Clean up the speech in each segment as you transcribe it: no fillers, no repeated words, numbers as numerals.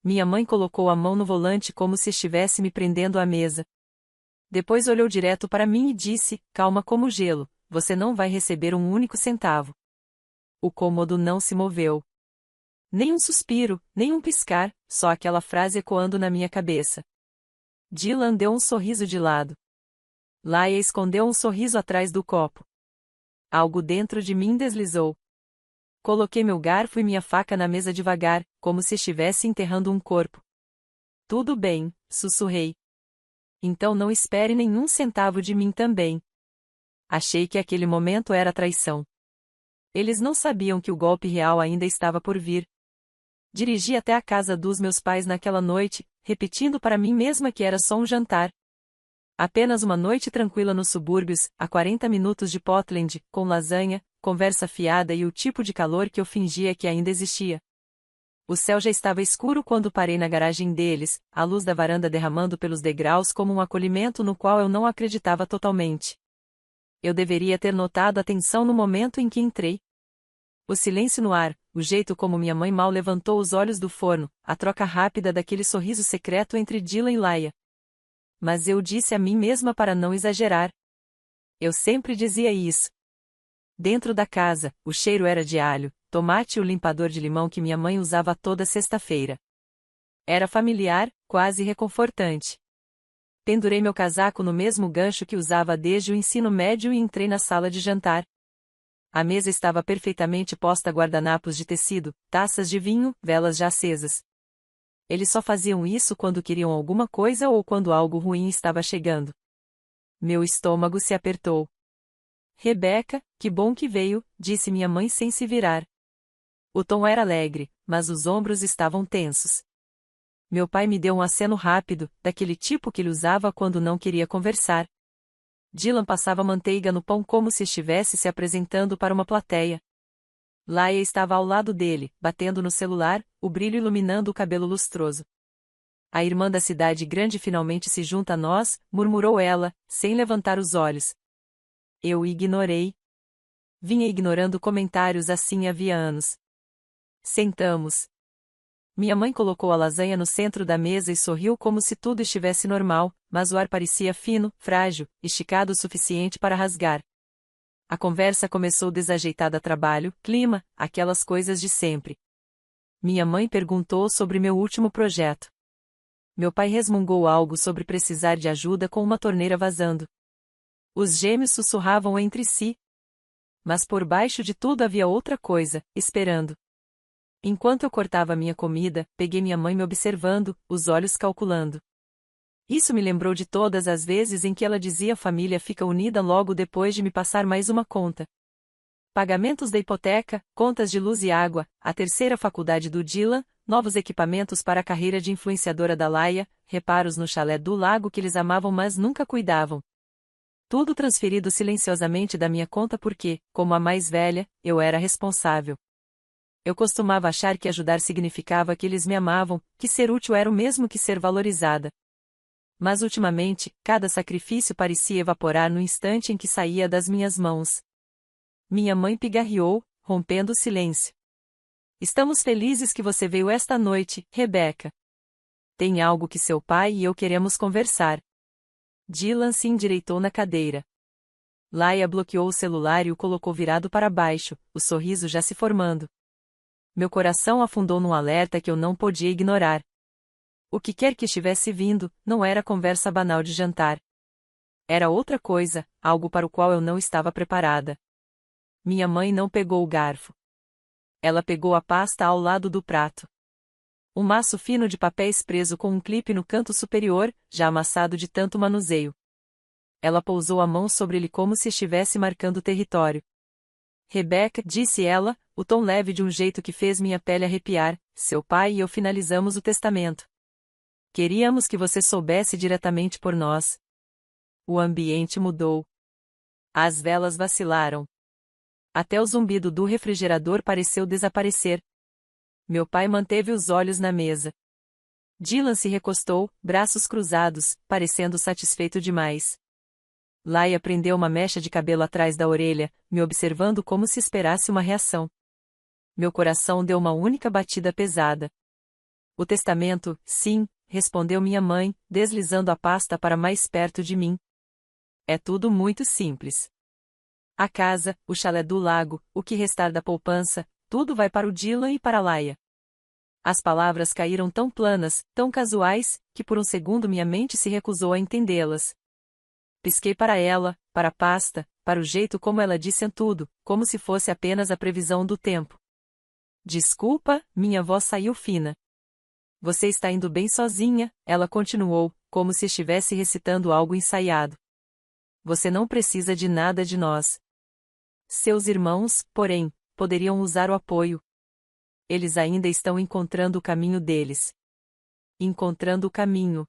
Minha mãe colocou a mão no volante como se estivesse me prendendo à mesa. Depois olhou direto para mim e disse, calma como gelo, você não vai receber um único centavo. O cômodo não se moveu. Nem um suspiro, nem um piscar, só aquela frase ecoando na minha cabeça. Dylan deu um sorriso de lado. Laia escondeu um sorriso atrás do copo. Algo dentro de mim deslizou. Coloquei meu garfo e minha faca na mesa devagar, como se estivesse enterrando um corpo. Tudo bem, sussurrei. Então não espere nenhum centavo de mim também. Achei que aquele momento era traição. Eles não sabiam que o golpe real ainda estava por vir. Dirigi até a casa dos meus pais naquela noite, repetindo para mim mesma que era só um jantar. Apenas uma noite tranquila nos subúrbios, a 40 minutos de Portland, com lasanha, conversa fiada e o tipo de calor que eu fingia que ainda existia. O céu já estava escuro quando parei na garagem deles, a luz da varanda derramando pelos degraus como um acolhimento no qual eu não acreditava totalmente. Eu deveria ter notado a tensão no momento em que entrei. O silêncio no ar, o jeito como minha mãe mal levantou os olhos do forno, a troca rápida daquele sorriso secreto entre Dylan e Laia. Mas eu disse a mim mesma para não exagerar. Eu sempre dizia isso. Dentro da casa, o cheiro era de alho, tomate e o limpador de limão que minha mãe usava toda sexta-feira. Era familiar, quase reconfortante. Pendurei meu casaco no mesmo gancho que usava desde o ensino médio e entrei na sala de jantar. A mesa estava perfeitamente posta a guardanapos de tecido, taças de vinho, velas já acesas. Eles só faziam isso quando queriam alguma coisa ou quando algo ruim estava chegando. Meu estômago se apertou. Rebeca, que bom que veio, disse minha mãe sem se virar. O tom era alegre, mas os ombros estavam tensos. Meu pai me deu um aceno rápido, daquele tipo que ele usava quando não queria conversar. Dylan passava manteiga no pão como se estivesse se apresentando para uma plateia. Laia estava ao lado dele, batendo no celular, o brilho iluminando o cabelo lustroso. A irmã da cidade grande finalmente se junta a nós, murmurou ela, sem levantar os olhos. Eu ignorei. Vinha ignorando comentários assim havia anos. Sentamos. Minha mãe colocou a lasanha no centro da mesa e sorriu como se tudo estivesse normal, mas o ar parecia fino, frágil, esticado o suficiente para rasgar. A conversa começou desajeitada a trabalho, clima, aquelas coisas de sempre. Minha mãe perguntou sobre meu último projeto. Meu pai resmungou algo sobre precisar de ajuda com uma torneira vazando. Os gêmeos sussurravam entre si. Mas por baixo de tudo havia outra coisa, esperando. Enquanto eu cortava minha comida, peguei minha mãe me observando, os olhos calculando. Isso me lembrou de todas as vezes em que ela dizia família fica unida logo depois de me passar mais uma conta. Pagamentos da hipoteca, contas de luz e água, a terceira faculdade do Dylan, novos equipamentos para a carreira de influenciadora da Laia, reparos no chalé do lago que eles amavam mas nunca cuidavam. Tudo transferido silenciosamente da minha conta porque, como a mais velha, eu era responsável. Eu costumava achar que ajudar significava que eles me amavam, que ser útil era o mesmo que ser valorizada. Mas ultimamente, cada sacrifício parecia evaporar no instante em que saía das minhas mãos. Minha mãe pigarreou, rompendo o silêncio. Estamos felizes que você veio esta noite, Rebeca. Tem algo que seu pai e eu queremos conversar. Dylan se endireitou na cadeira. Laia bloqueou o celular e o colocou virado para baixo, o sorriso já se formando. Meu coração afundou num alerta que eu não podia ignorar. O que quer que estivesse vindo, não era conversa banal de jantar. Era outra coisa, algo para o qual eu não estava preparada. Minha mãe não pegou o garfo. Ela pegou a pasta ao lado do prato. Um maço fino de papéis preso com um clipe no canto superior, já amassado de tanto manuseio. Ela pousou a mão sobre ele como se estivesse marcando território. Rebeca, disse ela, o tom leve de um jeito que fez minha pele arrepiar, seu pai e eu finalizamos o testamento. Queríamos que você soubesse diretamente por nós. O ambiente mudou. As velas vacilaram. Até o zumbido do refrigerador pareceu desaparecer. Meu pai manteve os olhos na mesa. Dylan se recostou, braços cruzados, parecendo satisfeito demais. Laia prendeu uma mecha de cabelo atrás da orelha, me observando como se esperasse uma reação. Meu coração deu uma única batida pesada. O testamento, sim, respondeu minha mãe, deslizando a pasta para mais perto de mim. É tudo muito simples. A casa, o chalé do lago, o que restar da poupança, tudo vai para o Dylan e para a Laia. As palavras caíram tão planas, tão casuais, que por um segundo minha mente se recusou a entendê-las. Pisquei para ela, para a pasta, para o jeito como ela disse tudo, como se fosse apenas a previsão do tempo. Desculpa, minha voz saiu fina. Você está indo bem sozinha, ela continuou, como se estivesse recitando algo ensaiado. Você não precisa de nada de nós. Seus irmãos, porém, poderiam usar o apoio. Eles ainda estão encontrando o caminho deles. Encontrando o caminho.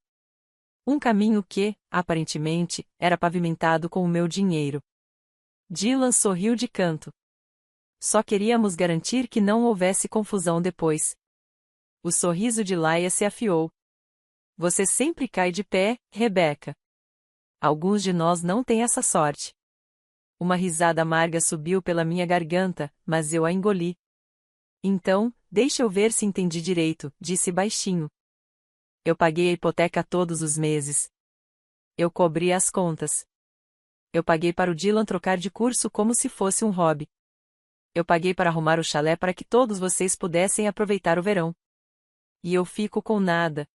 Um caminho que, aparentemente, era pavimentado com o meu dinheiro. Dylan sorriu de canto. Só queríamos garantir que não houvesse confusão depois. O sorriso de Laia se afiou. Você sempre cai de pé, Rebecca. Alguns de nós não têm essa sorte. Uma risada amarga subiu pela minha garganta, mas eu a engoli. Então, deixa eu ver se entendi direito, disse baixinho. Eu paguei a hipoteca todos os meses. Eu cobri as contas. Eu paguei para o Dylan trocar de curso como se fosse um hobby. Eu paguei para arrumar o chalé para que todos vocês pudessem aproveitar o verão. E eu fico com nada.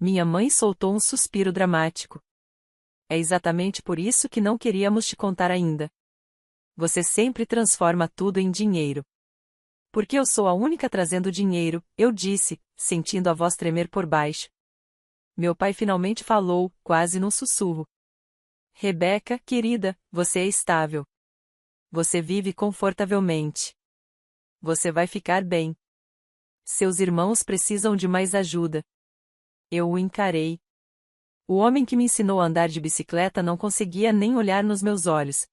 Minha mãe soltou um suspiro dramático. É exatamente por isso que não queríamos te contar ainda. Você sempre transforma tudo em dinheiro. Porque eu sou a única trazendo dinheiro, eu disse, sentindo a voz tremer por baixo. Meu pai finalmente falou, quase num sussurro. Rebecca, querida, você é estável. Você vive confortavelmente. Você vai ficar bem. Seus irmãos precisam de mais ajuda. Eu o encarei. O homem que me ensinou a andar de bicicleta não conseguia nem olhar nos meus olhos.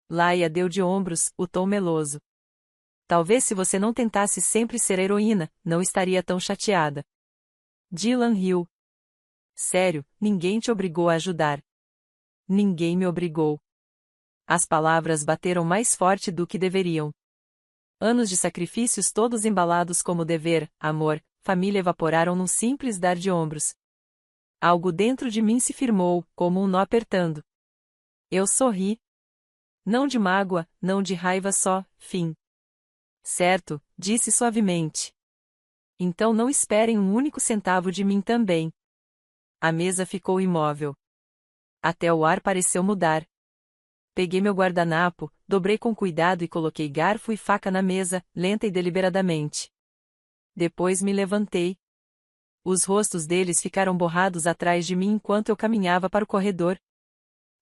Laia deu de ombros, o tom meloso. Talvez se você não tentasse sempre ser a heroína, não estaria tão chateada. Dylan riu. Sério, ninguém te obrigou a ajudar. Ninguém me obrigou. As palavras bateram mais forte do que deveriam. Anos de sacrifícios todos embalados como dever, amor, família evaporaram num simples dar de ombros. Algo dentro de mim se firmou, como um nó apertando. Eu sorri. Não de mágoa, não de raiva só, fim. Certo, disse suavemente. Então não esperem um único centavo de mim também. A mesa ficou imóvel. Até o ar pareceu mudar. Peguei meu guardanapo, dobrei com cuidado e coloquei garfo e faca na mesa, lenta e deliberadamente. Depois me levantei. Os rostos deles ficaram borrados atrás de mim enquanto eu caminhava para o corredor.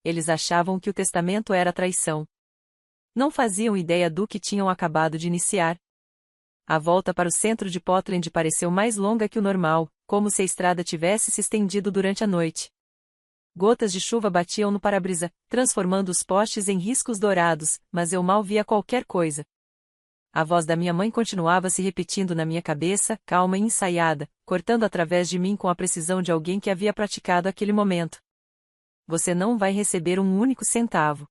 Eles achavam que o testamento era traição. Não faziam ideia do que tinham acabado de iniciar. A volta para o centro de Portland pareceu mais longa que o normal, como se a estrada tivesse se estendido durante a noite. Gotas de chuva batiam no para-brisa, transformando os postes em riscos dourados, mas eu mal via qualquer coisa. A voz da minha mãe continuava se repetindo na minha cabeça, calma e ensaiada, cortando através de mim com a precisão de alguém que havia praticado aquele momento. Você não vai receber um único centavo.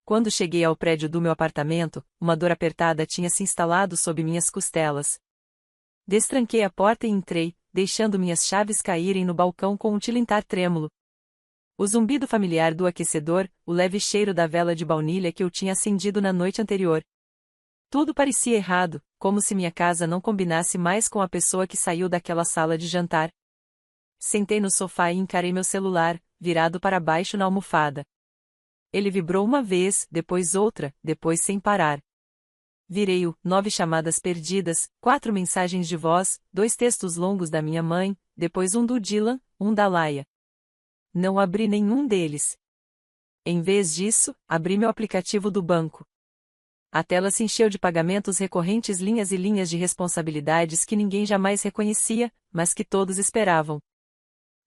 Quando cheguei ao prédio do meu apartamento, uma dor apertada tinha se instalado sob minhas costelas. Destranquei a porta e entrei, deixando minhas chaves caírem no balcão com um tilintar trêmulo. O zumbido familiar do aquecedor, o leve cheiro da vela de baunilha que eu tinha acendido na noite anterior. Tudo parecia errado, como se minha casa não combinasse mais com a pessoa que saiu daquela sala de jantar. Sentei no sofá e encarei meu celular, virado para baixo na almofada. Ele vibrou uma vez, depois outra, depois sem parar. Virei-o, 9 chamadas perdidas, 4 mensagens de voz, 2 textos longos da minha mãe, depois um do Dylan, um da Laia. Não abri nenhum deles. Em vez disso, abri meu aplicativo do banco. A tela se encheu de pagamentos recorrentes, linhas e linhas de responsabilidades que ninguém jamais reconhecia, mas que todos esperavam.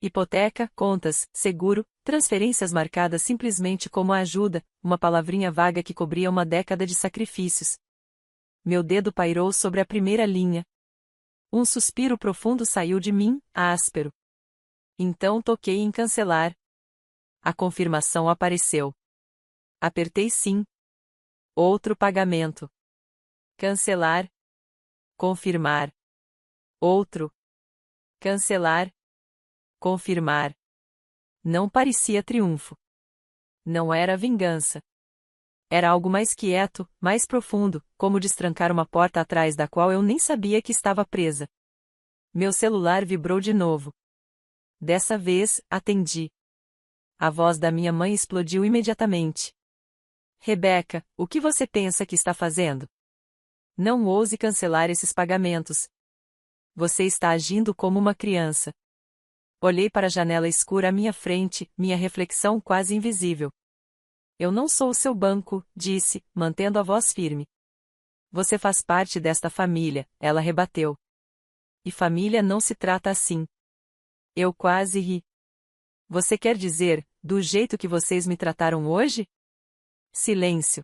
Hipoteca, contas, seguro, transferências marcadas simplesmente como ajuda, uma palavrinha vaga que cobria uma década de sacrifícios. Meu dedo pairou sobre a primeira linha. Um suspiro profundo saiu de mim, áspero. Então toquei em cancelar. A confirmação apareceu. Apertei sim. Outro pagamento. Cancelar. Confirmar. Outro. Cancelar. Confirmar. Não parecia triunfo. Não era vingança. Era algo mais quieto, mais profundo, como destrancar uma porta atrás da qual eu nem sabia que estava presa. Meu celular vibrou de novo. Dessa vez, atendi. A voz da minha mãe explodiu imediatamente. Rebeca, o que você pensa que está fazendo? Não ouse cancelar esses pagamentos. Você está agindo como uma criança. Olhei para a janela escura à minha frente, minha reflexão quase invisível. Eu não sou o seu banco, disse, mantendo a voz firme. Você faz parte desta família, ela rebateu. E família não se trata assim. Eu quase ri. Você quer dizer, do jeito que vocês me trataram hoje? Silêncio.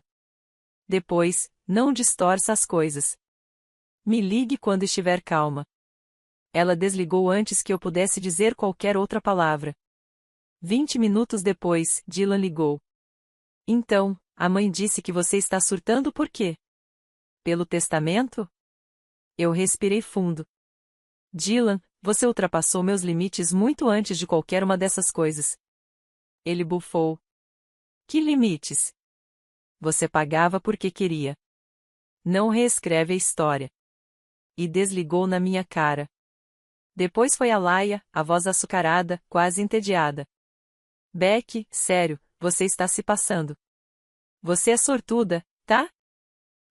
Depois, não distorça as coisas. Me ligue quando estiver calma. Ela desligou antes que eu pudesse dizer qualquer outra palavra. 20 minutos depois, Dylan ligou. Então, a mãe disse que você está surtando por quê? Pelo testamento? Eu respirei fundo. Dylan, você ultrapassou meus limites muito antes de qualquer uma dessas coisas. Ele bufou. Que limites? Você pagava porque queria. Não reescreve a história. E desligou na minha cara. Depois foi a Laia, a voz açucarada, quase entediada. Beck, sério, você está se passando. Você é sortuda, tá?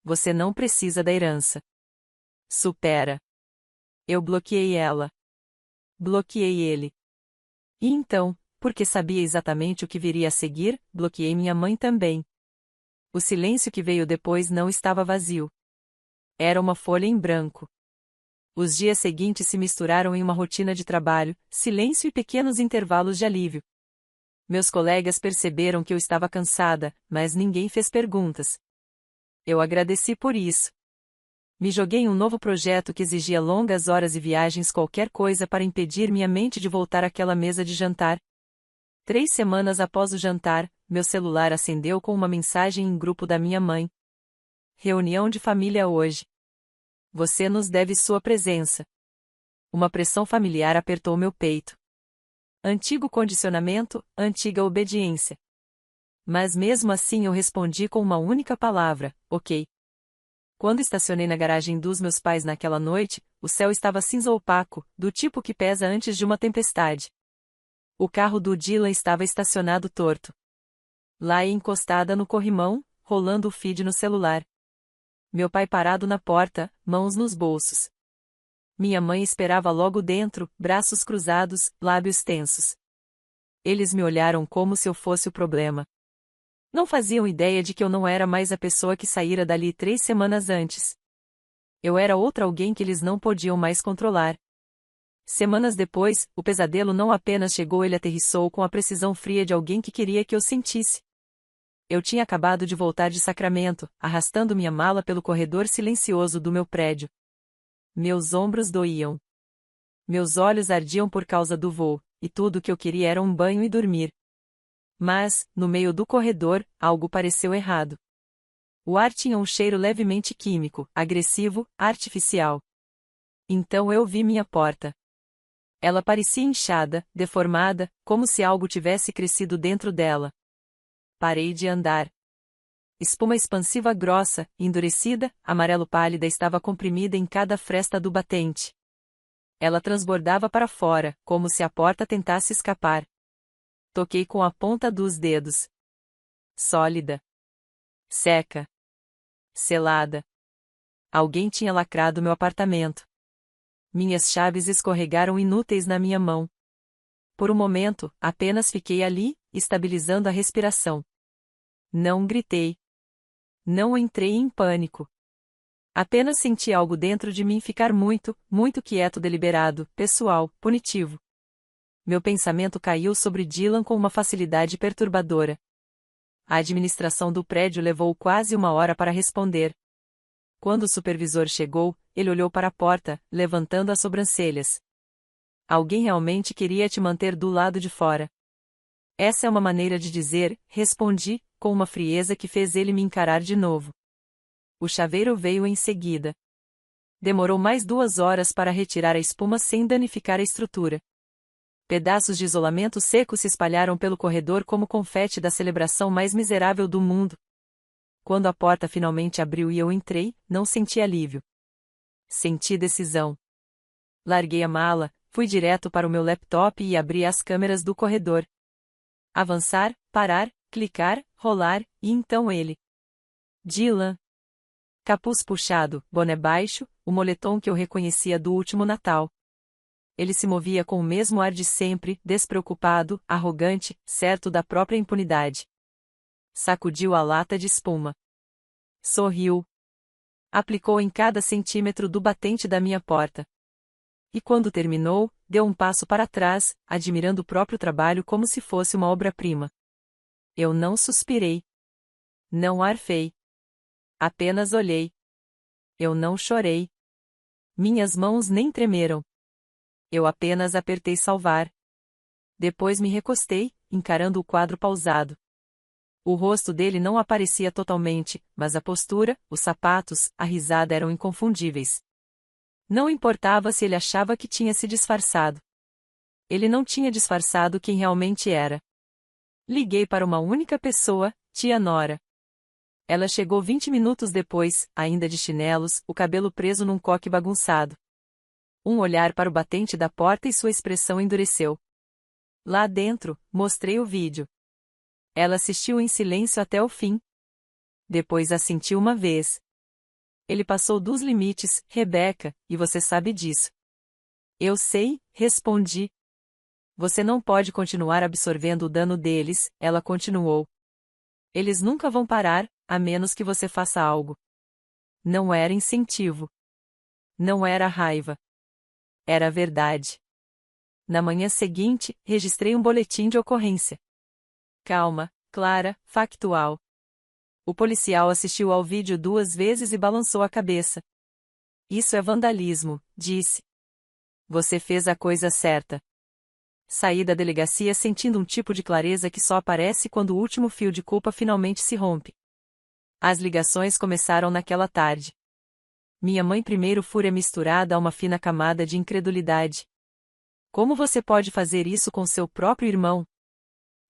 Você não precisa da herança. Supera. Eu bloqueei ela. Bloqueei ele. E então, porque sabia exatamente o que viria a seguir, bloqueei minha mãe também. O silêncio que veio depois não estava vazio. Era uma folha em branco. Os dias seguintes se misturaram em uma rotina de trabalho, silêncio e pequenos intervalos de alívio. Meus colegas perceberam que eu estava cansada, mas ninguém fez perguntas. Eu agradeci por isso. Me joguei em um novo projeto que exigia longas horas e viagens, qualquer coisa para impedir minha mente de voltar àquela mesa de jantar. 3 semanas após o jantar, meu celular acendeu com uma mensagem em grupo da minha mãe. Reunião de família hoje. Você nos deve sua presença. Uma pressão familiar apertou meu peito. Antigo condicionamento, antiga obediência. Mas mesmo assim eu respondi com uma única palavra, ok. Quando estacionei na garagem dos meus pais naquela noite, o céu estava cinza opaco, do tipo que pesa antes de uma tempestade. O carro do Dylan estava estacionado torto. Laia encostada no corrimão, rolando o feed no celular. Meu pai parado na porta, mãos nos bolsos. Minha mãe esperava logo dentro, braços cruzados, lábios tensos. Eles me olharam como se eu fosse o problema. Não faziam ideia de que eu não era mais a pessoa que saíra dali 3 semanas antes. Eu era outra alguém que eles não podiam mais controlar. Semanas depois, o pesadelo não apenas chegou, ele aterrissou com a precisão fria de alguém que queria que eu sentisse. Eu tinha acabado de voltar de Sacramento, arrastando minha mala pelo corredor silencioso do meu prédio. Meus ombros doíam. Meus olhos ardiam por causa do voo, e tudo o que eu queria era um banho e dormir. Mas, no meio do corredor, algo pareceu errado. O ar tinha um cheiro levemente químico, agressivo, artificial. Então eu vi minha porta. Ela parecia inchada, deformada, como se algo tivesse crescido dentro dela. Parei de andar. Espuma expansiva grossa, endurecida, amarelo pálida estava comprimida em cada fresta do batente. Ela transbordava para fora, como se a porta tentasse escapar. Toquei com a ponta dos dedos. Sólida. Seca. Selada. Alguém tinha lacrado meu apartamento. Minhas chaves escorregaram inúteis na minha mão. Por um momento, apenas fiquei ali, estabilizando a respiração. Não gritei. Não entrei em pânico. Apenas senti algo dentro de mim ficar muito, muito quieto, deliberado, pessoal, punitivo. Meu pensamento caiu sobre Dylan com uma facilidade perturbadora. A administração do prédio levou quase 1 hora para responder. Quando o supervisor chegou, ele olhou para a porta, levantando as sobrancelhas. Alguém realmente queria te manter do lado de fora. Essa é uma maneira de dizer, respondi, com uma frieza que fez ele me encarar de novo. O chaveiro veio em seguida. Demorou mais 2 horas para retirar a espuma sem danificar a estrutura. Pedaços de isolamento seco se espalharam pelo corredor como confete da celebração mais miserável do mundo. Quando a porta finalmente abriu e eu entrei, não senti alívio. Senti decisão. Larguei a mala, fui direto para o meu laptop e abri as câmeras do corredor. Avançar, parar, clicar, rolar, e então ele. Dylan. Capuz puxado, boné baixo, o moletom que eu reconhecia do último Natal. Ele se movia com o mesmo ar de sempre, despreocupado, arrogante, certo da própria impunidade. Sacudiu a lata de espuma. Sorriu. Aplicou em cada centímetro do batente da minha porta. E quando terminou, deu um passo para trás, admirando o próprio trabalho como se fosse uma obra-prima. Eu não suspirei. Não arfei. Apenas olhei. Eu não chorei. Minhas mãos nem tremeram. Eu apenas apertei salvar. Depois me recostei, encarando o quadro pausado. O rosto dele não aparecia totalmente, mas a postura, os sapatos, a risada eram inconfundíveis. Não importava se ele achava que tinha se disfarçado. Ele não tinha disfarçado quem realmente era. Liguei para uma única pessoa, tia Nora. Ela chegou 20 minutos depois, ainda de chinelos, o cabelo preso num coque bagunçado. Um olhar para o batente da porta e sua expressão endureceu. Lá dentro, mostrei o vídeo. Ela assistiu em silêncio até o fim. Depois assentiu uma vez. Ele passou dos limites, Rebecca, e você sabe disso. Eu sei, respondi. Você não pode continuar absorvendo o dano deles, ela continuou. Eles nunca vão parar, a menos que você faça algo. Não era incentivo. Não era raiva. Era a verdade. Na manhã seguinte, registrei um boletim de ocorrência. Calma, clara, factual. O policial assistiu ao vídeo 2 vezes e balançou a cabeça. Isso é vandalismo, disse. Você fez a coisa certa. Saí da delegacia sentindo um tipo de clareza que só aparece quando o último fio de culpa finalmente se rompe. As ligações começaram naquela tarde. Minha mãe primeiro fúria misturada a uma fina camada de incredulidade. Como você pode fazer isso com seu próprio irmão?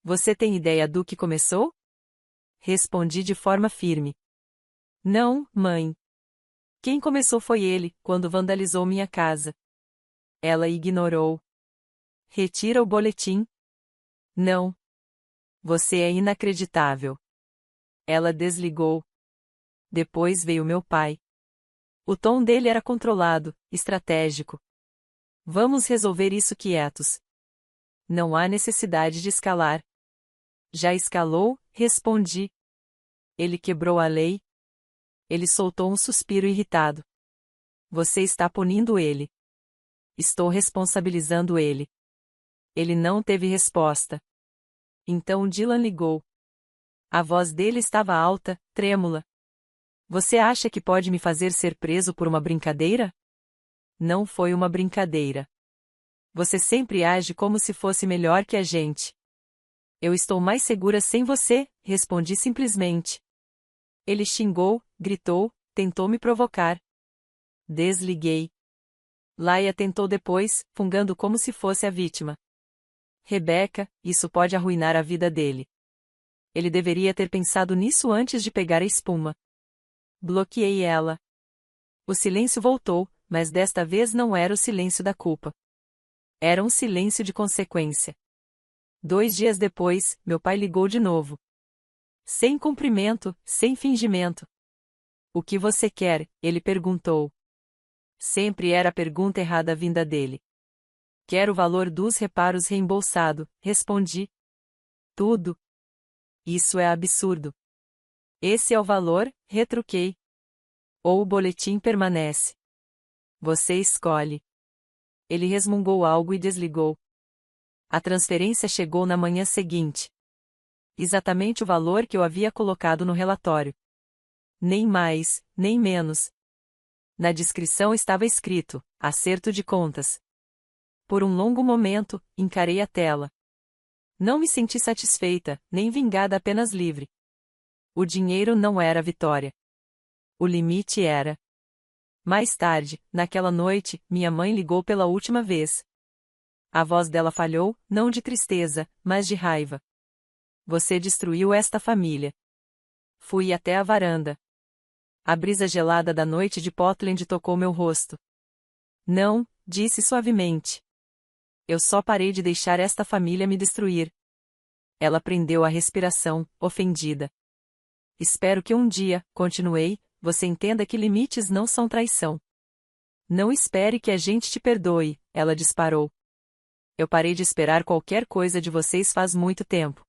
Você tem ideia do que começou? Respondi de forma firme. Não, mãe. Quem começou foi ele, quando vandalizou minha casa. Ela ignorou. Retira o boletim. Não. Você é inacreditável. Ela desligou. Depois veio meu pai. O tom dele era controlado, estratégico. Vamos resolver isso quietos. Não há necessidade de escalar. Já escalou, respondi. Ele quebrou a lei. Ele soltou um suspiro irritado. Você está punindo ele. Estou responsabilizando ele. Ele não teve resposta. Então Dylan ligou. A voz dele estava alta, trêmula. Você acha que pode me fazer ser preso por uma brincadeira? Não foi uma brincadeira. Você sempre age como se fosse melhor que a gente. Eu estou mais segura sem você, respondi simplesmente. Ele xingou, gritou, tentou me provocar. Desliguei. Laia tentou depois, fungando como se fosse a vítima. Rebecca, isso pode arruinar a vida dele. Ele deveria ter pensado nisso antes de pegar a espuma. Bloqueei ela. O silêncio voltou, mas desta vez não era o silêncio da culpa. Era um silêncio de consequência. 2 dias depois, meu pai ligou de novo. Sem cumprimento, sem fingimento. O que você quer? Ele perguntou. Sempre era a pergunta errada vinda dele. Quero o valor dos reparos reembolsado, respondi. Tudo. Isso é absurdo. Esse é o valor, retruquei. Ou o boletim permanece. Você escolhe. Ele resmungou algo e desligou. A transferência chegou na manhã seguinte. Exatamente o valor que eu havia colocado no relatório. Nem mais, nem menos. Na descrição estava escrito: acerto de contas. Por um longo momento, encarei a tela. Não me senti satisfeita, nem vingada, apenas livre. O dinheiro não era a vitória. O limite era. Mais tarde, naquela noite, minha mãe ligou pela última vez. A voz dela falhou, não de tristeza, mas de raiva. Você destruiu esta família. Fui até a varanda. A brisa gelada da noite de Portland tocou meu rosto. Não, disse suavemente. Eu só parei de deixar esta família me destruir. Ela prendeu a respiração, ofendida. Espero que um dia, continuei, você entenda que limites não são traição. Não espere que a gente te perdoe, ela disparou. Eu parei de esperar qualquer coisa de vocês faz muito tempo.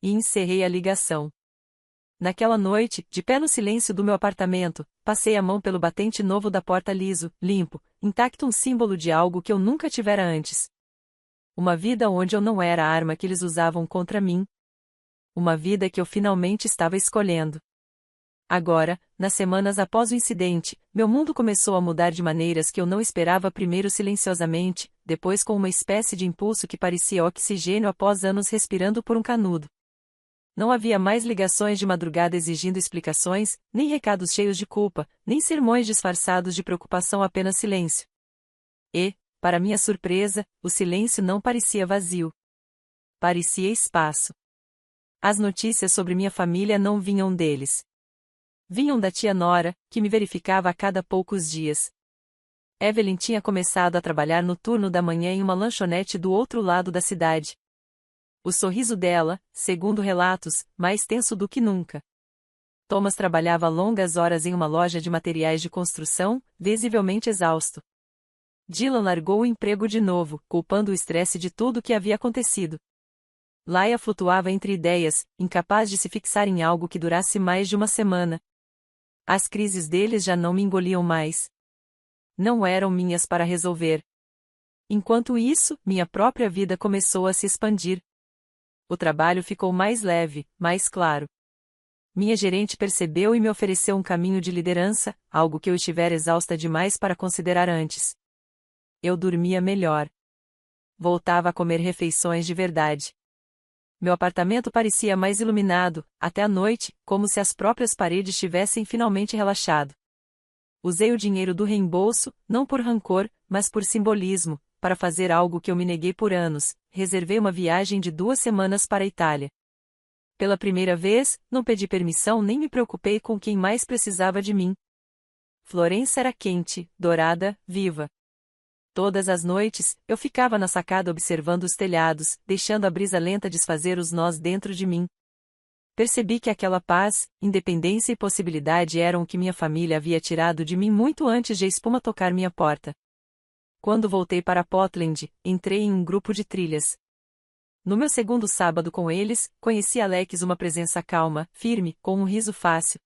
E encerrei a ligação. Naquela noite, de pé no silêncio do meu apartamento, passei a mão pelo batente novo da porta liso, limpo, intacto, um símbolo de algo que eu nunca tivera antes. Uma vida onde eu não era a arma que eles usavam contra mim. Uma vida que eu finalmente estava escolhendo. Agora, nas semanas após o incidente, meu mundo começou a mudar de maneiras que eu não esperava, primeiro silenciosamente, depois com uma espécie de impulso que parecia oxigênio após anos respirando por um canudo. Não havia mais ligações de madrugada exigindo explicações, nem recados cheios de culpa, nem sermões disfarçados de preocupação, apenas silêncio. E, para minha surpresa, o silêncio não parecia vazio. Parecia espaço. As notícias sobre minha família não vinham deles. Vinham da tia Nora, que me verificava a cada poucos dias. Evelyn tinha começado a trabalhar no turno da manhã em uma lanchonete do outro lado da cidade. O sorriso dela, segundo relatos, mais tenso do que nunca. Thomas trabalhava longas horas em uma loja de materiais de construção, visivelmente exausto. Dylan largou o emprego de novo, culpando o estresse de tudo o que havia acontecido. Laia flutuava entre ideias, incapaz de se fixar em algo que durasse mais de uma semana. As crises deles já não me engoliam mais. Não eram minhas para resolver. Enquanto isso, minha própria vida começou a se expandir. O trabalho ficou mais leve, mais claro. Minha gerente percebeu e me ofereceu um caminho de liderança, algo que eu estivera exausta demais para considerar antes. Eu dormia melhor. Voltava a comer refeições de verdade. Meu apartamento parecia mais iluminado, até à noite, como se as próprias paredes tivessem finalmente relaxado. Usei o dinheiro do reembolso, não por rancor, mas por simbolismo, para fazer algo que eu me neguei por anos: reservei uma viagem de 2 semanas para a Itália. Pela primeira vez, não pedi permissão nem me preocupei com quem mais precisava de mim. Florença era quente, dourada, viva. Todas as noites, eu ficava na sacada observando os telhados, deixando a brisa lenta desfazer os nós dentro de mim. Percebi que aquela paz, independência e possibilidade eram o que minha família havia tirado de mim muito antes de a espuma tocar minha porta. Quando voltei para Portland, entrei em um grupo de trilhas. No meu segundo sábado com eles, conheci Alex, uma presença calma, firme, com um riso fácil.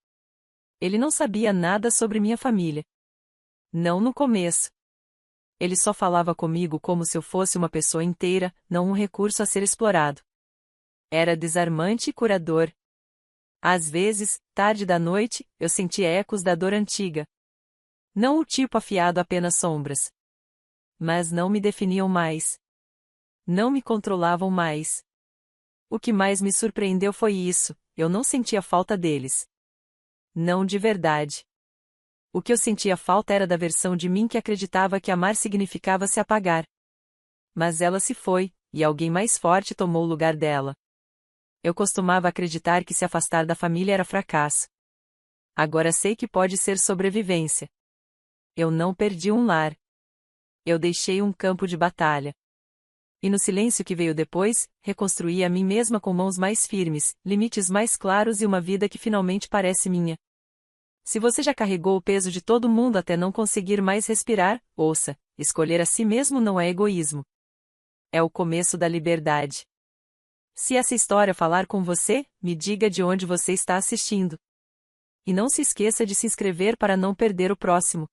Ele não sabia nada sobre minha família. Não no começo. Ele só falava comigo como se eu fosse uma pessoa inteira, não um recurso a ser explorado. Era desarmante e curador. Às vezes, tarde da noite, eu sentia ecos da dor antiga. Não o tipo afiado, apenas sombras. Mas não me definiam mais. Não me controlavam mais. O que mais me surpreendeu foi isso: eu não sentia falta deles. Não de verdade. O que eu sentia falta era da versão de mim que acreditava que amar significava se apagar. Mas ela se foi, e alguém mais forte tomou o lugar dela. Eu costumava acreditar que se afastar da família era fracasso. Agora sei que pode ser sobrevivência. Eu não perdi um lar. Eu deixei um campo de batalha. E no silêncio que veio depois, reconstruí a mim mesma com mãos mais firmes, limites mais claros e uma vida que finalmente parece minha. Se você já carregou o peso de todo mundo até não conseguir mais respirar, ouça: escolher a si mesmo não é egoísmo. É o começo da liberdade. Se essa história falar com você, me diga de onde você está assistindo. E não se esqueça de se inscrever para não perder o próximo.